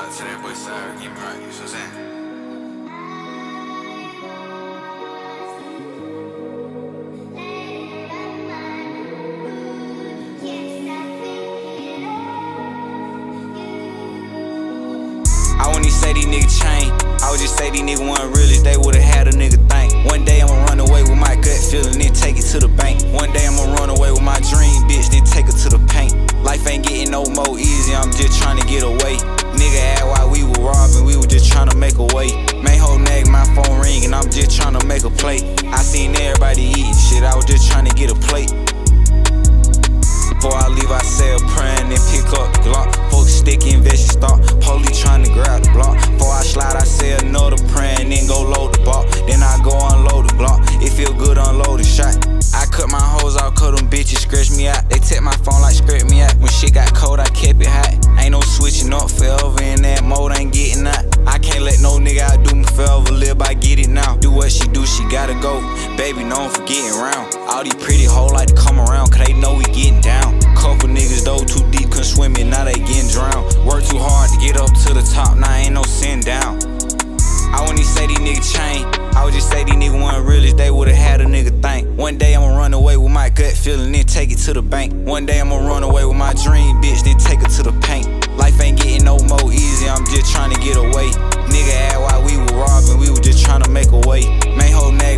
Shout out to that boy Sire, get me right, you know what I'm saying? I wouldn't even say these niggas change. I would just say these niggas wasn't real if they would've had a nigga think. One day I'ma run away with my gut feeling, then take it to the bank. One day I'ma run away with my dream, bitch, then take her to the paint. Life ain't getting no more easy, I'm just trying to get away. Nigga asked why we were robbing, we were just trying to make a way. Main hoe nag, my phone ringing, I'm just trying to make a play. I seen everybody eating shit, I was just trying to get a plate. Before I leave, I say a prayer and then pick up the Glock. Folks sticky and vicious start, police trying to grab the block. Before I slide, I say another prayer and then go load the ball. Then I go unload the block, it feel good unload the shot. I cut my hoes out, cause them bitches scratch me out. They take my phone like scratch me out. When shit got cold, I kept it hot. Ain't no switching up forever in that mode, ain't getting out. I can't let no nigga outdo me forever, live by get it now. Do what she do, she gotta go. Baby, known for getting round. All these pretty hoes like to come around, cause they know we getting down. Couple niggas though too deep, couldn't swim in, now they getting drowned. Work too hard to get up to the top, now ain't no sitting down. I wouldn't even say these niggas change. I would just say these niggas wasn't real if they would've had a nigga think. One day I'ma run away with my gut feeling, then take it to the bank. One day I'ma run away with my dream, bitch, then take her to the paint. Life ain't getting no more easy, I'm just trying to get away. Nigga asked why we were robbing, we were just trying to make a way. Main hoe nag,